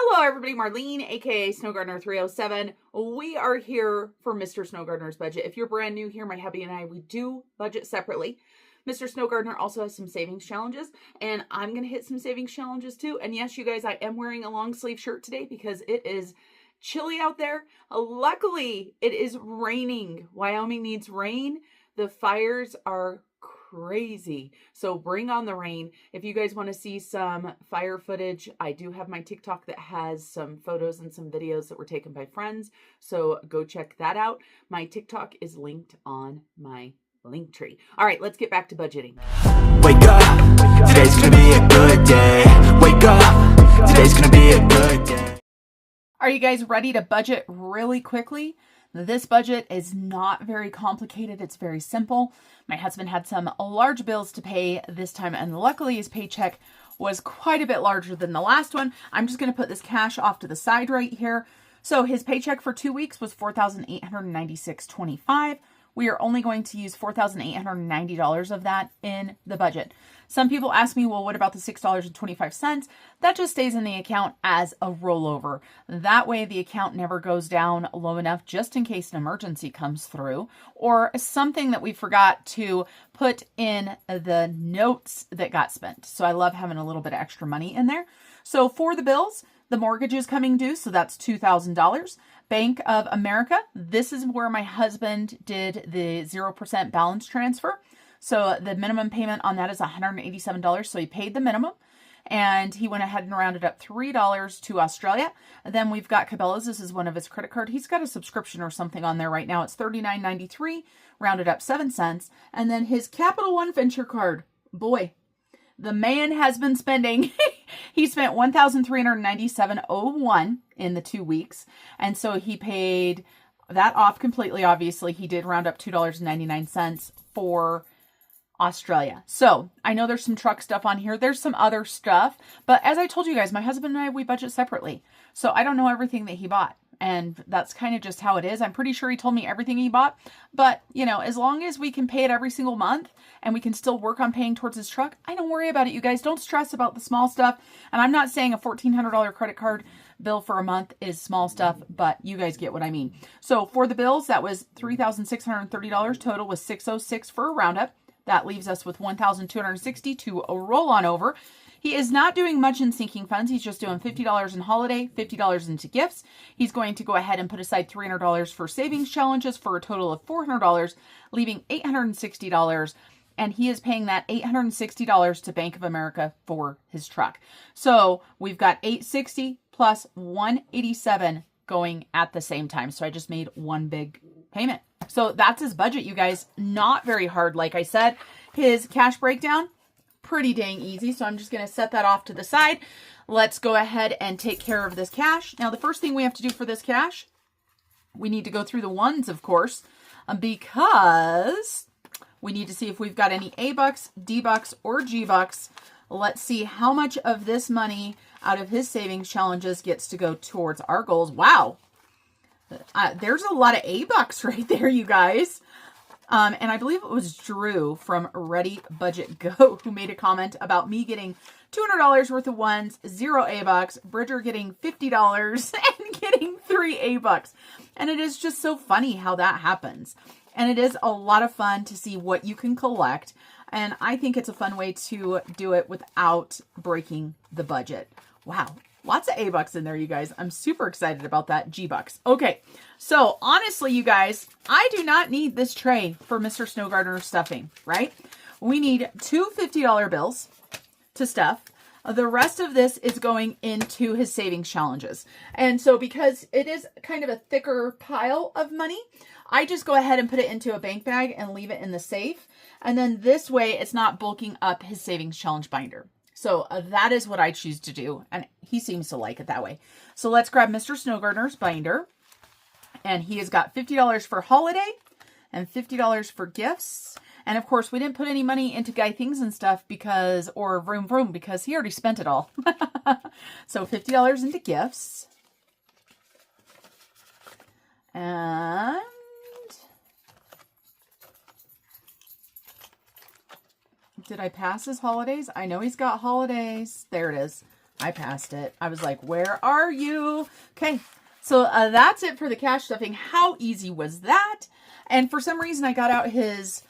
Hello everybody, Marlene, aka Snow Gardener 307. We are here for Mr. Snow Gardener's budget. If you're brand new here, my hubby and I, we do budget separately. Mr. Snow Gardener also has some savings challenges, and I'm going to hit some savings challenges too. And yes, you guys, I am wearing a long sleeve shirt today because it is chilly out there. Luckily, it is raining. Wyoming needs rain. The fires are crazy. So bring on the rain. If you guys want to see some fire footage, I do have my TikTok that has some photos and some videos that were taken by friends. So go check that out. My TikTok is linked on my link tree. All right, let's get back to budgeting. Wake up, today's gonna be a good day. Wake up, today's gonna be a good day. Are you guys ready to budget really quickly? This budget is not very complicated. It's very simple. My husband had some large bills to pay this time, and luckily his paycheck was quite a bit larger than the last one. I'm just going to put this cash off to the side right here. So his paycheck for 2 weeks was $4,896.25. We are only going to use $4,890 of that in the budget. Some people ask me, well, what about the $6.25? That just stays in the account as a rollover. That way the account never goes down low enough just in case an emergency comes through or something that we forgot to put in the notes that got spent. So I love having a little bit of extra money in there. So for the bills, the mortgage is coming due, so that's $2,000. Bank of America, this is where my husband did the 0% balance transfer. So the minimum payment on that is $187. So he paid the minimum and he went ahead and rounded up $3 to Australia. And then we've got Cabela's. This is one of his credit card. He's got a subscription or something on there right now. It's $39.93, rounded up 7 cents. And then his Capital One Venture card. Boy, the man has been spending. He spent $1,397.01 in the 2 weeks. And so he paid that off completely. Obviously, he did round up $2.99 for Australia. So I know there's some truck stuff on here. There's some other stuff. But as I told you guys, my husband and I, we budget separately. So I don't know everything that he bought. And that's kind of just how it is. I'm pretty sure he told me everything he bought. But, you know, as long as we can pay it every single month and we can still work on paying towards his truck, I don't worry about it, you guys. Don't stress about the small stuff. And I'm not saying a $1,400 credit card bill for a month is small stuff, but you guys get what I mean. So for the bills, that was $3,630. Total was $606 for a roundup. That leaves us with $1,260 to roll on over. He is not doing much in sinking funds. He's just doing $50 in holiday, $50 into gifts. He's going to go ahead and put aside $300 for savings challenges for a total of $400, leaving $860. And he is paying that $860 to Bank of America for his truck. So we've got $860 plus $187 going at the same time. So I just made one big payment. So that's his budget, you guys. Not very hard, like I said. His cash breakdown, pretty dang easy. So I'm just going to set that off to the side. Let's go ahead and take care of this cash. Now, the first thing we have to do for this cash, we need to go through the ones, of course, because we need to see if we've got any A-bucks, D-bucks, or G-bucks. Let's see how much of this money out of his savings challenges gets to go towards our goals. Wow. There's a lot of A-bucks right there, you guys. And I believe it was Drew from Ready Budget Go who made a comment about me getting $200 worth of ones, 0 A-bucks, Bridger getting $50 and getting 3 A-bucks. And it is just so funny how that happens. And it is a lot of fun to see what you can collect. And I think it's a fun way to do it without breaking the budget. Wow. Lots of A-bucks in there, you guys. I'm super excited about that. G-bucks. Okay. So honestly, you guys, I do not need this tray for Mr. Snow Gardener stuffing, right? We need 2 $50 bills to stuff. The rest of this is going into his savings challenges. And so because it is kind of a thicker pile of money, I just go ahead and put it into a bank bag and leave it in the safe. And then this way it's not bulking up his savings challenge binder. So that is what I choose to do. And he seems to like it that way. So let's grab Mr. Snow Gardener's binder. And he has got $50 for holiday and $50 for gifts. And of course, we didn't put any money into Guy Things and stuff because, or Vroom Vroom, because he already spent it all. So $50 into gifts. And did I pass his holidays? I know he's got holidays. There it is. I passed it. I was like, where are you? Okay. So that's it for the cash stuffing. How easy was that? And for some reason, I got out his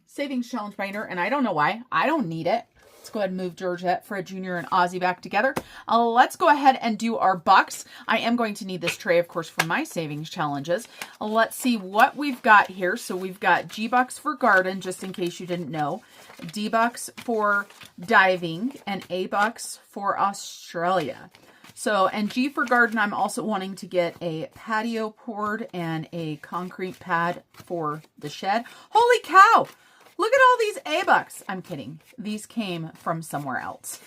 savings challenge binder, and I don't know why. I don't need it. Let's go ahead and move Georgette, Fred Jr., and Ozzy back together. Let's go ahead and do our bucks. I am going to need this tray, of course, for my savings challenges. Let's see what we've got here. So we've got G-Bucks for garden, just in case you didn't know. D-Bucks for diving, and A-Bucks for Australia. So, and G for garden, I'm also wanting to get a patio board and a concrete pad for the shed. Holy cow! Look at all these A-Bucks. I'm kidding. These came from somewhere else.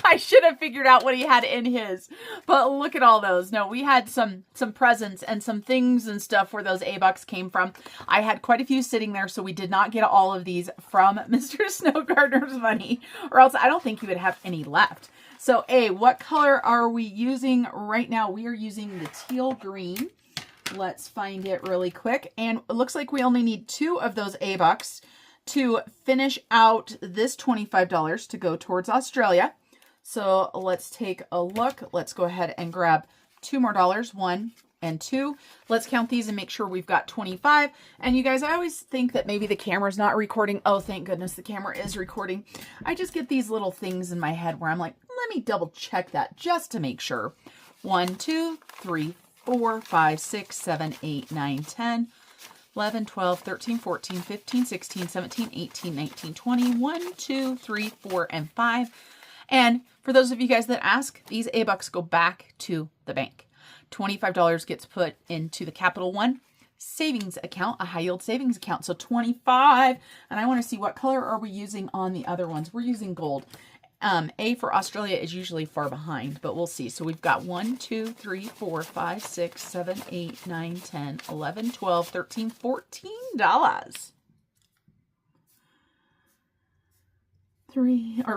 I should have figured out what he had in his. But look at all those. No, we had some presents and some things and stuff where those A-Bucks came from. I had quite a few sitting there, so we did not get all of these from Mr. Snow Gardener's money, or else I don't think he would have any left. So A, what color are we using right now? We are using the teal green. Let's find it really quick. And it looks like we only need 2 of those A-Bucks to finish out this $25 to go towards Australia. So let's take a look. Let's go ahead and grab 2 more dollars, 1 and 2. Let's count these and make sure we've got 25. And you guys, I always think that maybe the camera's not recording. Oh, thank goodness the camera is recording. I just get these little things in my head where I'm like, let me double check that just to make sure. 1, 2, 3, 4, 5, 6, 7, 8, 9, 10, 11, 12, 13, 14, 15, 16, 17, 18, 19, 20, 1, 2, 3, 4, and 5. And for those of you guys that ask, these A-Bucks go back to the bank. $25 gets put into the Capital One savings account, a high yield savings account. So 25. And I want to see what color are we using on the other ones. We're using gold. A for Australia is usually far behind, but we'll see. So we've got 1, 2, 3, 4, 5, 6, 7, 8, 9, 10, 11, 12, 13, $14.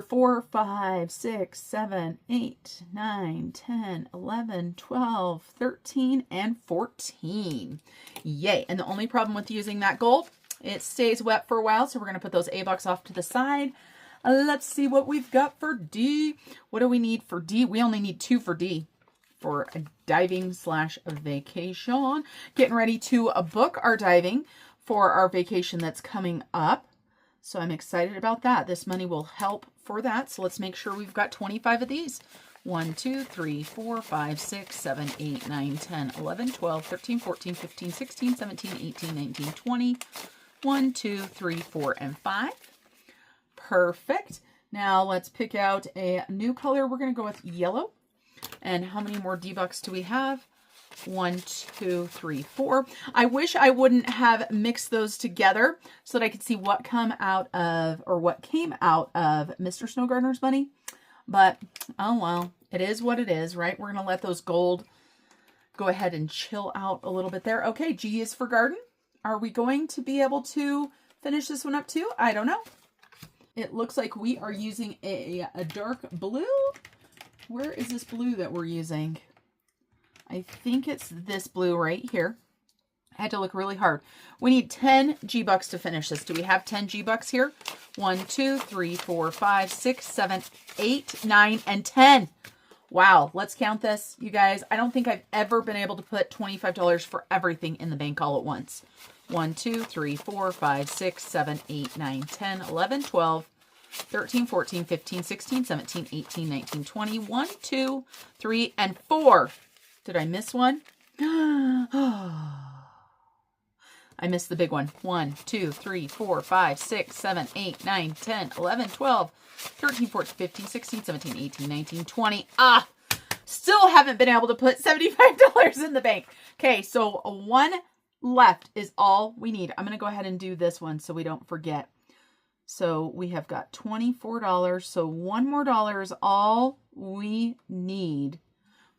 4, 5, 6, 7, 8, 9, 10, 11, 12, 13, and 14. Yay. And the only problem with using that gold, it stays wet for a while. So we're going to put those A-Bucks off to the side. Let's see what we've got for D. What do we need for D? We only need 2 for D for a diving / vacation. Getting ready to book our diving for our vacation that's coming up. So I'm excited about that. This money will help for that. So let's make sure we've got 25 of these. 1, 2, 3, 4, 5, 6, 7, 8, 9, 10, 11, 12, 13, 14, 15, 16, 17, 18, 19, 20. 1, 2, 3, 4, and 5. Perfect. Now let's pick out a new color. We're going to go with yellow. And how many more D-Bucks do we have? 1, 2, 3, 4. I wish I wouldn't have mixed those together so that I could see what came out of Mr. Snow Gardener's money. But, oh well, it is what it is, right? We're going to let those gold go ahead and chill out a little bit there. Okay, G is for garden. Are we going to be able to finish this one up too? I don't know. It looks like we are using a dark blue. Where is this blue that we're using? I think it's this blue right here. I had to look really hard. We need 10 G-Bucks to finish this. Do we have 10 G-Bucks here? 1, 2, 3, 4, 5, 6, 7, 8, 9, and 10. Wow, let's count this, you guys. I don't think I've ever been able to put $25 for everything in the bank all at once. 1, 2, 3, 4, 5, 6, 7, 8, 9, 10, 11, 12, 13, 14, 15, 16, 17, 18, 19, 20, 1, 2, 3, and 4. Did I miss one? I missed the big one. 1, 2, 3, 4, 5, 6, 7, 8, 9, 10, 11, 12, 13, 14, 15, 16, 17, 18, 19, 20. Still haven't been able to put $75 in the bank. Okay, so 1 left is all we need. I'm going to go ahead and do this one so we don't forget. So we have got $24. So $1 more is all we need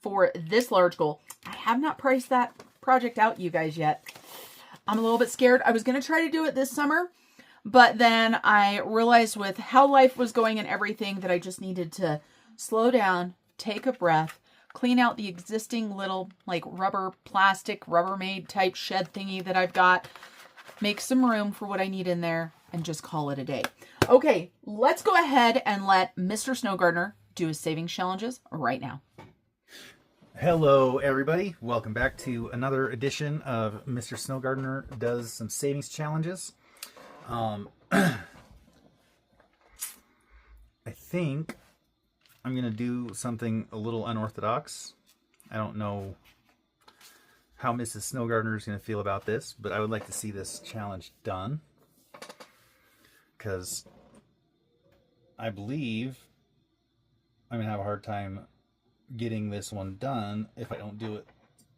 for this large goal. I have not priced that project out, you guys, yet. I'm a little bit scared. I was going to try to do it this summer, but then I realized with how life was going and everything that I just needed to slow down, take a breath, clean out the existing little like plastic, Rubbermaid type shed thingy that I've got, make some room for what I need in there, and just call it a day. Okay, let's go ahead and let Mr. Snow Gardener do his savings challenges right now. Hello, everybody. Welcome back to another edition of Mr. Snow Gardener Does Some Savings Challenges. I think I'm going to do something a little unorthodox. I don't know how Mrs. Snow Gardener is going to feel about this, but I would like to see this challenge done, because I believe I'm going to have a hard time getting this one done if I don't do it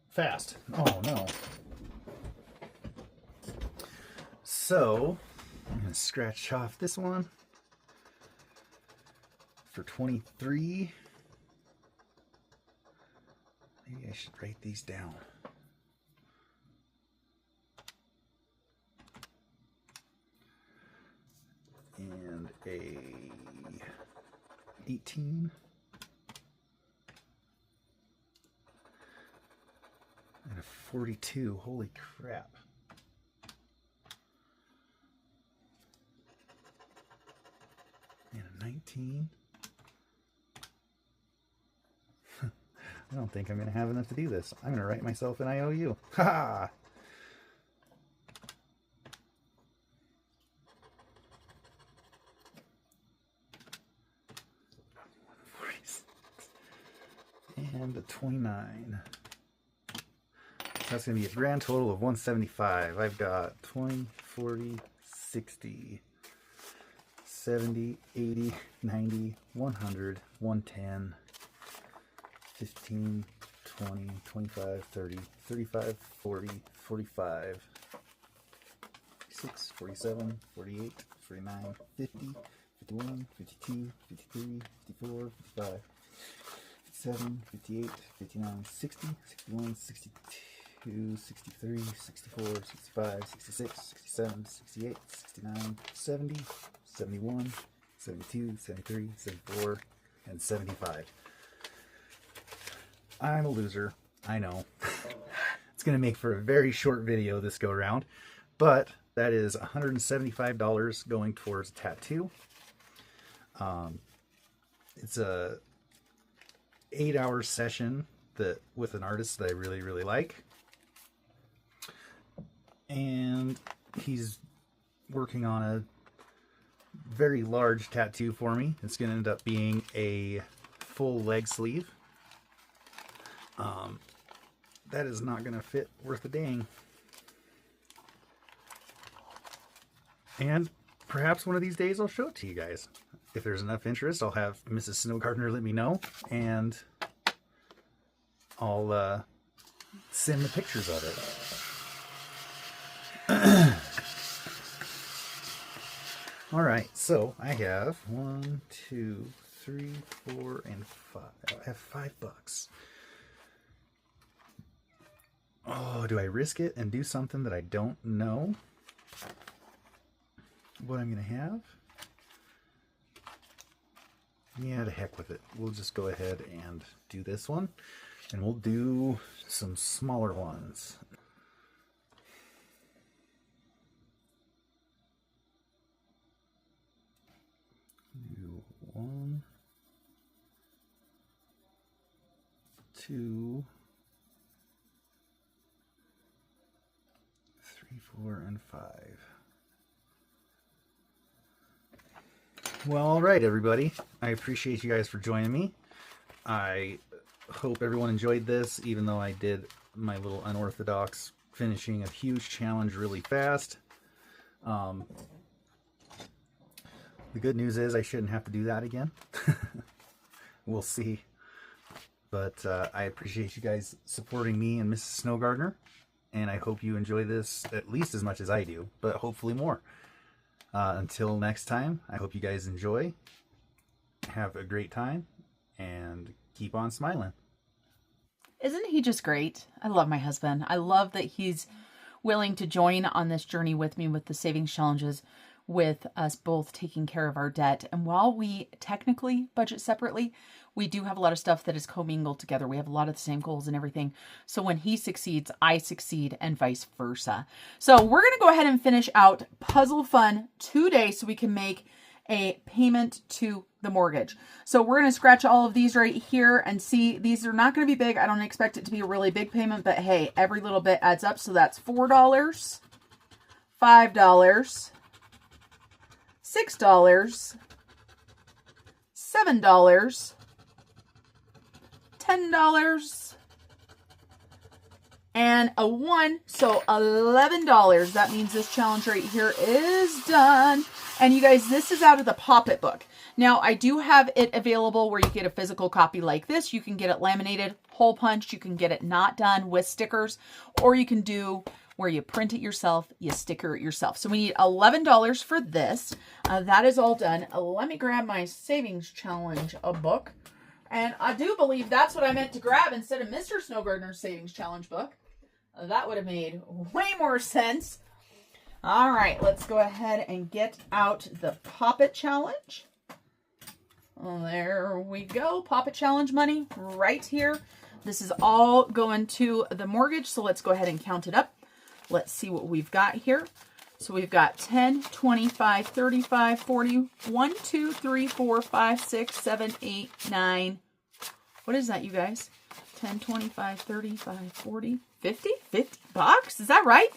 fast. Oh no. So I'm going to scratch off this one for 23. Maybe I should write these down. And a 18. And a 42. Holy crap. And a 19. I don't think I'm going to have enough to do this. I'm going to write myself an IOU. Ha ha! And a 29. So that's going to be a grand total of 175. I've got 20, 40, 60, 70, 80, 90, 100, 110, 15, 20, 25, 30, 35, 40, 45, 46, 47, 48, 49, 50, 51, 52, 53, 54, 55. 57, 58, 59, 60, 61, 62, 63, 64, 65, 66, 67, 68, 69, 70, 71, 72, 73, 74, and 75. I'm a loser. I know. It's going to make for a very short video this go around, but that is $175 going towards a tattoo. It's a 8-hour session with an artist that I really like, and he's working on a very large tattoo for me. It's going to end up being a full leg sleeve. That is not going to fit worth a dang, and perhaps one of these days I'll show it to you guys. If there's enough interest, I'll have Mrs. Snow Gardener let me know, and I'll send the pictures of it. All right, so I have 1, 2, 3, 4, and 5. I have $5. Oh, do I risk it and do something that I don't know what I'm going to have? Yeah, to heck with it. We'll just go ahead and do this one, and we'll do some smaller ones. Do 1, 2, 3, 4, and 5. Well, all right, everybody. I appreciate you guys for joining me. I hope everyone enjoyed this, even though I did my little unorthodox finishing a huge challenge really fast. The good news is I shouldn't have to do that again. We'll see. But I appreciate you guys supporting me and Mrs. Snow Gardener, and I hope you enjoy this at least as much as I do, but hopefully more. Until next time, I hope you guys enjoy, have a great time, and keep on smiling. Isn't he just great? I love my husband. I love that he's willing to join on this journey with me with the savings challenges, with us both taking care of our debt. And while we technically budget separately, we do have a lot of stuff that is commingled together. We have a lot of the same goals and everything. So when he succeeds, I succeed, and vice versa. So we're going to go ahead and finish out Puzzle Fun today so we can make a payment to the mortgage. So we're going to scratch all of these right here and see. These are not going to be big. I don't expect it to be a really big payment, but hey, every little bit adds up. So that's $4, $5, $6, $7, $10, and a 1. So $11. That means this challenge right here is done. And you guys, this is out of the Pop It book. Now, I do have it available where you get a physical copy like this. You can get it laminated, hole punched. You can get it not done with stickers, or you can do where you print it yourself, you sticker it yourself. So we need $11 for this. That is all done. Let me grab my savings challenge book. And I do believe that's what I meant to grab instead of Mr. Snow Gardener's savings challenge book. That would have made way more sense. All right, let's go ahead and get out the Pop It challenge. There we go. Pop It challenge money right here. This is all going to the mortgage. So let's go ahead and count it up. Let's see what we've got here. So we've got 10, 25, 35, 40, 1, 2, 3, 4, 5, 6, 7, 8, 9. What is that, you guys? 10, 25, 35, 40, 50? 50 bucks? Is that right?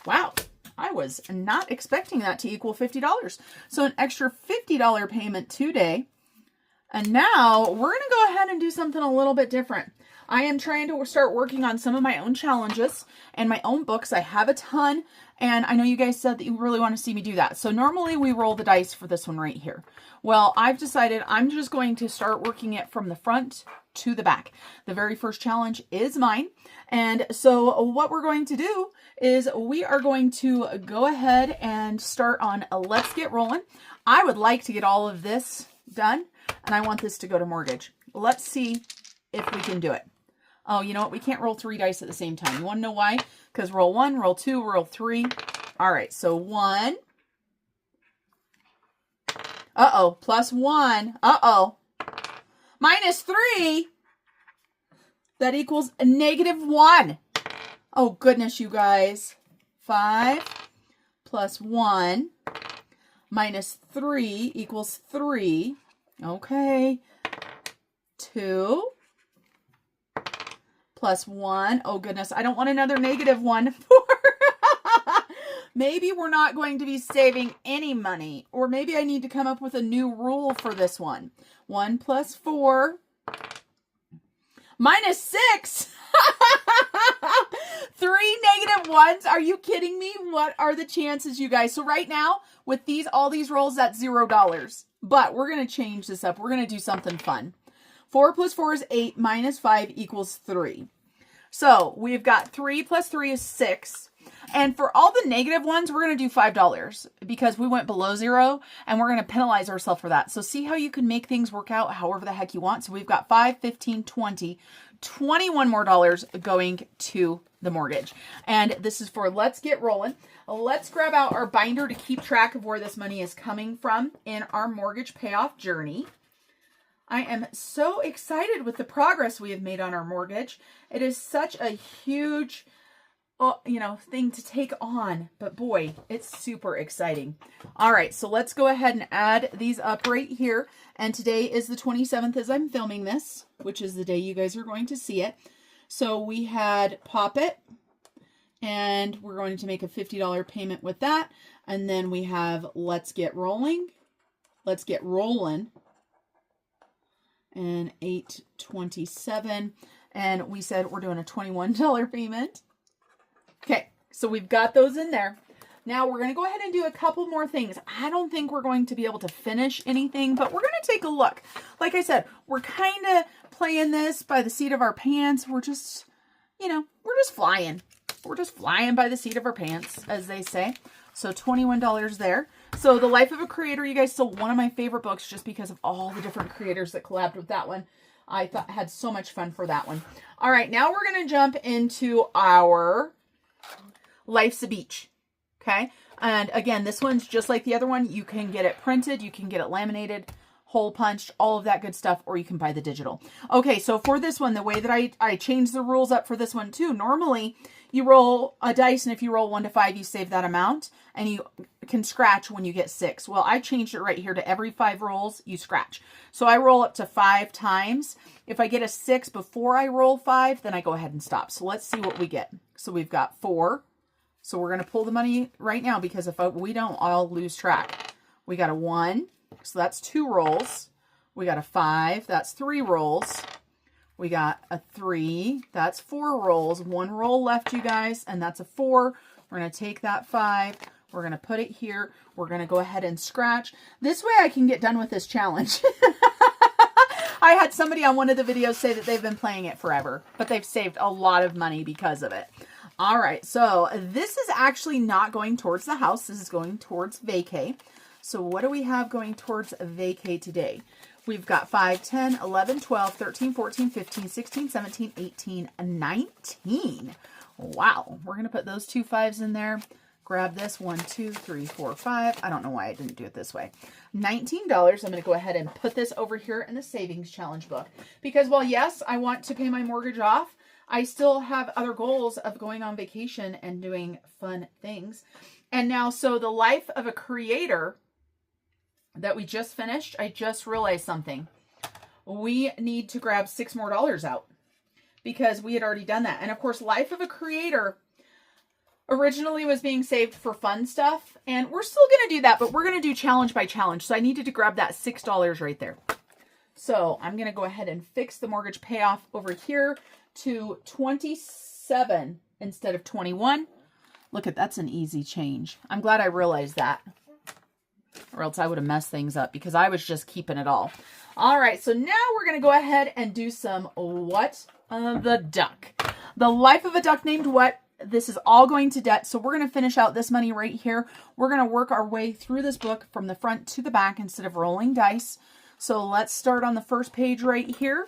Wow. I was not expecting that to equal $50. So an extra $50 payment today. And now we're going to go ahead and do something a little bit different. I am trying to start working on some of my own challenges and my own books. I have a ton, and I know you guys said that you really want to see me do that. So normally we roll the dice for this one right here. Well, I've decided I'm just going to start working it from the front to the back. The very first challenge is mine. And so what we're going to do is we are going to go ahead and start on Let's Get Rolling. I would like to get all of this done, and I want this to go to mortgage. Let's see if we can do it. Oh, you know what? We can't roll 3 dice at the same time. You want to know why? Because roll 1, roll 2, roll 3. All right, so 1. Uh-oh, plus 1. Uh-oh. Minus 3. That equals a -1. Oh, goodness, you guys. 5 plus 1 minus 3 equals 3. Okay. 2 plus 1. Oh, goodness. I don't want another -1. Maybe we're not going to be saving any money. Or maybe I need to come up with a new rule for this one. 1 plus 4 minus 6. 3 -1s. Are you kidding me? What are the chances, you guys? So right now, with all these rolls, that's $0. But we're going to change this up. We're going to do something fun. 4 plus 4 is 8, minus 5 equals 3. So we've got 3 plus 3 is 6. And for all the -1s, we're going to do $5 because we went below 0, and we're going to penalize ourselves for that. So see how you can make things work out however the heck you want. So we've got 5, 15, 20, 21 more dollars going to the mortgage. And this is for Let's Get Rolling. Let's grab out our binder to keep track of where this money is coming from in our mortgage payoff journey. I am so excited with the progress we have made on our mortgage. It is such a huge, thing to take on, but boy, it's super exciting. All right, so let's go ahead and add these up right here. And today is the 27th as I'm filming this, which is the day you guys are going to see it. So we had Pop It, and we're going to make a $50 payment with that. And then we have Let's Get Rolling. Let's Get Rolling. And $8.27. And we said we're doing a $21 payment. Okay, so we've got those in there. Now we're going to go ahead and do a couple more things. I don't think we're going to be able to finish anything, but we're going to take a look. Like I said, we're kind of playing this by the seat of our pants. We're just, we're just flying. We're just flying by the seat of our pants, as they say. So $21 there. So The Life of a Creator, you guys, still one of my favorite books just because of all the different creators that collabed with that one. I had so much fun for that one. All right, now we're going to jump into our Life's a Beach. Okay. And again, this one's just like the other one. You can get it printed. You can get it laminated, hole punched, all of that good stuff, or you can buy the digital. Okay, so for this one, the way that I changed the rules up for this one too, normally you roll a dice, and if you roll 1 to 5, you save that amount, and you can scratch when you get 6. Well, I changed it right here to every 5 rolls, you scratch. So I roll up to 5 times. If I get a 6 before I roll 5, then I go ahead and stop. So let's see what we get. So we've got 4. So we're going to pull the money right now, because if we don't, I'll lose track. We got a 1. So that's 2 rolls. We got a 5. That's 3 rolls. We got a 3. That's 4 rolls. 1 roll left, you guys, and that's a 4. We're going to take that 5. We're going to put it here. We're going to go ahead and scratch. This way I can get done with this challenge. I had somebody on one of the videos say that they've been playing it forever, but they've saved a lot of money because of it. All right, so this is actually not going towards the house. This is going towards vacay. So what do we have going towards vacay today? We've got 5, 10, 11, 12, 13, 14, 15, 16, 17, 18, 19. Wow. We're going to put those 2 5s in there. Grab this 1, 2, 3, 4, 5. I don't know why I didn't do it this way. $19. I'm going to go ahead and put this over here in the savings challenge book. Because while yes, I want to pay my mortgage off, I still have other goals of going on vacation and doing fun things. And now, so the life of a creator that we just finished, I just realized something. We need to grab $6 more out because we had already done that. And of course, life of a creator originally was being saved for fun stuff, and we're still going to do that, but we're going to do challenge by challenge. So I needed to grab that $6 right there. So I'm going to go ahead and fix the mortgage payoff over here to 27 instead of 21. Look at, that's an easy change. I'm glad I realized that, or else I would have messed things up because I was just keeping it all. All right, so now we're going to go ahead and do some What the Duck. The life of a duck named What. This is all going to debt, so we're going to finish out this money right here. We're going to work our way through this book from the front to the back instead of rolling dice. So let's start on the first page right here.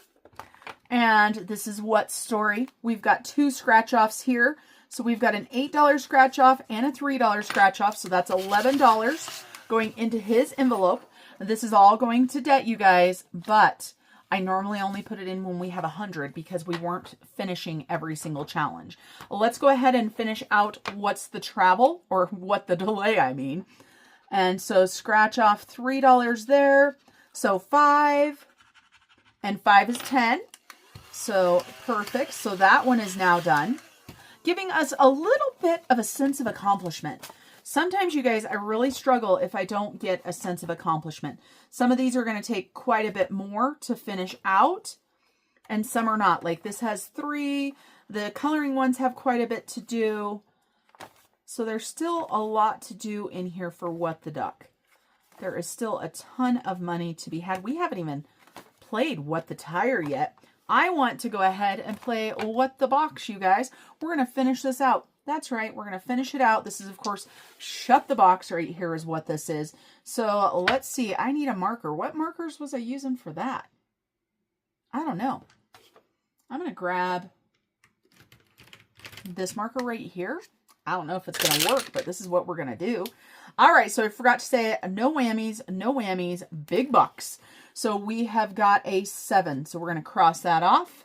And this is What's story. We've got 2 scratch-offs here. So we've got an $8 scratch-off and a $3 scratch-off. So that's $11 going into his envelope. This is all going to debt, you guys, but I normally only put it in when we have 100 because we weren't finishing every single challenge. Let's go ahead and finish out What's the Travel, or What the Delay, I mean. And so scratch off $3 there. So 5, and 5 is 10. So perfect. So that one is now done, giving us a little bit of a sense of accomplishment. Sometimes, you guys, I really struggle if I don't get a sense of accomplishment. Some of these are going to take quite a bit more to finish out, and some are not. Like this has 3. The coloring ones have quite a bit to do. So there's still a lot to do in here for What the Duck. There is still a ton of money to be had. We haven't even played What the Tire yet. I want to go ahead and play What the Box, you guys. We're going to finish this out. That's right. We're going to finish it out. This is, of course, Shut the Box right here is what this is. So let's see. I need a marker. What markers was I using for that? I don't know. I'm going to grab this marker right here. I don't know if it's going to work, but this is what we're going to do. All right. So I forgot to say no whammies, big bucks. So we have got a 7. So we're going to cross that off.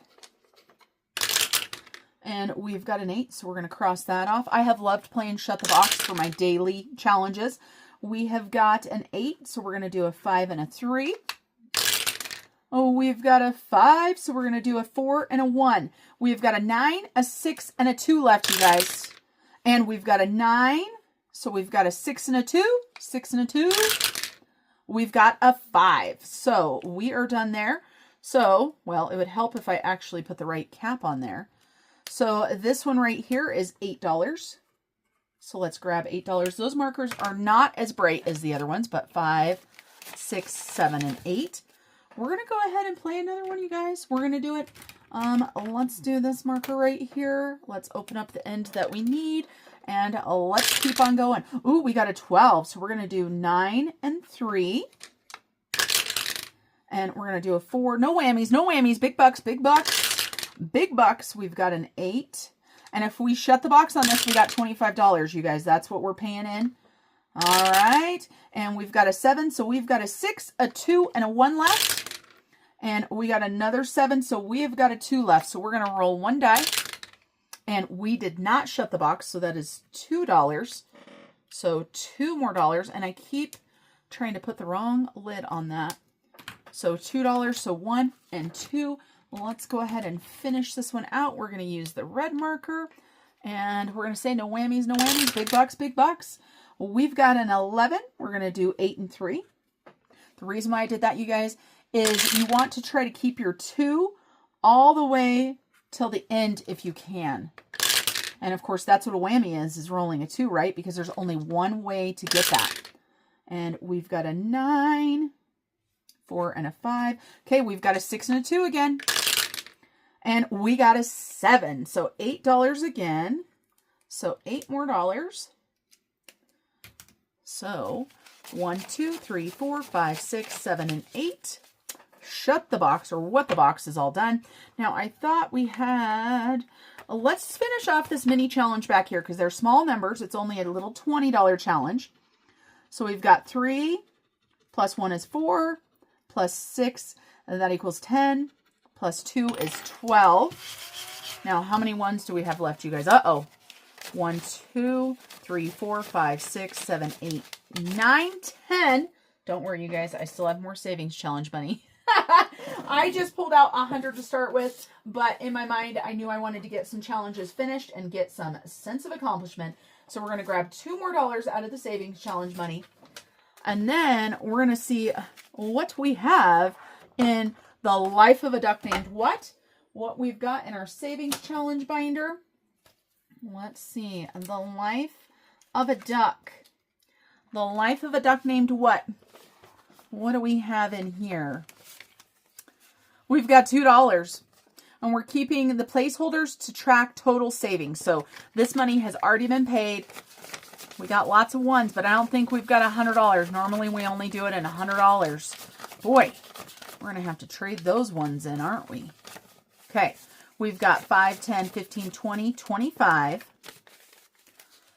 And we've got an 8, so we're going to cross that off. I have loved playing Shut the Box for my daily challenges. We have got an 8, so we're going to do a 5 and a 3. Oh, we've got a 5, so we're going to do a 4 and a 1. We've got a 9, a 6, and a 2 left, you guys. And we've got a 9, so we've got a 6 and a 2, 6 and a 2. We've got a 5, so we are done there. So, well, it would help if I actually put the right cap on there. So this one right here is $8. So let's grab $8. Those markers are not as bright as the other ones, but 5, 6, 7, and 8. We're going to go ahead and play another one, you guys. We're going to do it. Let's do this marker right here. Let's open up the end that we need, and let's keep on going. Ooh, we got a 12. So we're going to do 9 and 3. And we're going to do a 4. No whammies, big bucks, big bucks. Big bucks. We've got an 8. And if we shut the box on this, we got $25, you guys. That's what we're paying in. All right. And we've got a 7, so we've got a 6, a 2, and a 1 left. And we got another 7, so we've got a 2 left. So we're going to roll 1 die. And we did not shut the box, so that is $2. So 2 more dollars. And I keep trying to put the wrong lid on that. So $2, so 1 and 2. Let's go ahead and finish this one out. We're going to use the red marker. And we're going to say no whammies, no whammies. Big bucks, big bucks. We've got an 11. We're going to do 8 and 3. The reason why I did that, you guys, is you want to try to keep your 2 all the way till the end if you can. And of course, that's what a whammy is rolling a 2, right? Because there's only one way to get that. And we've got a 9, 4, and a 5. Okay, we've got a 6 and a 2 again. And we got a 7. So $8 again. So 8 more dollars. So 1, 2, 3, 4, 5, 6, 7, and 8. Shut the box, or what the box is all done. Now I thought we had, let's finish off this mini challenge back here because they're small numbers. It's only a little $20 challenge. So we've got 3 plus 1 is 4 plus 6, and that equals 10 plus 2 is 12. Now how many ones do we have left, you guys? Uh-oh. 1, 2, 3, 4, 5, 6, 7, 8, 9, 10. Don't worry, you guys. I still have more savings challenge money. I just pulled out 100 to start with, but in my mind, I knew I wanted to get some challenges finished and get some sense of accomplishment. So we're going to grab $2 more out of the savings challenge money. And then we're going to see what we have in the life of a duck named what we've got in our savings challenge binder. Let's see. The life of a duck. The life of a duck named what? What do we have in here? We've got $2. And we're keeping the placeholders to track total savings. So this money has already been paid. We got lots of ones, but I don't think we've got $100. Normally we only do it in $100. Boy, we're going to have to trade those ones in, aren't we? Okay. We've got 5, 10, 15, 20, 25,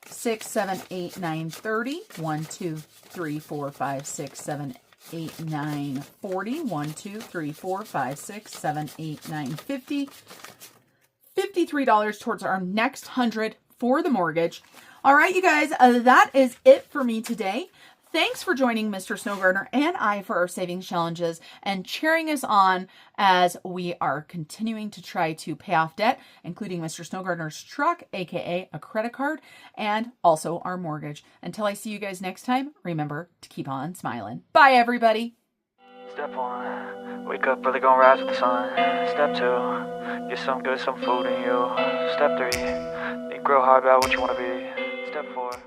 6, 7, 8, 9, 30, 1, 2, 3, 4, 5, 6, 7, 8, 9, 40, 1, 2, 3, 4, 5, 6, 7, 8, 9, 50, $53 towards our next 100 for the mortgage. All right, you guys, that is it for me today. Thanks for joining Mr. Snow Gardener and I for our savings challenges and cheering us on as we are continuing to try to pay off debt, including Mr. Snow Gardener's truck, aka a credit card, and also our mortgage. Until I see you guys next time, remember to keep on smiling. Bye, everybody. Step 1, wake up early, gonna rise with the sun. Step 2, get some good, some food in you. Step 3, think real hard about what you wanna be. Step 4.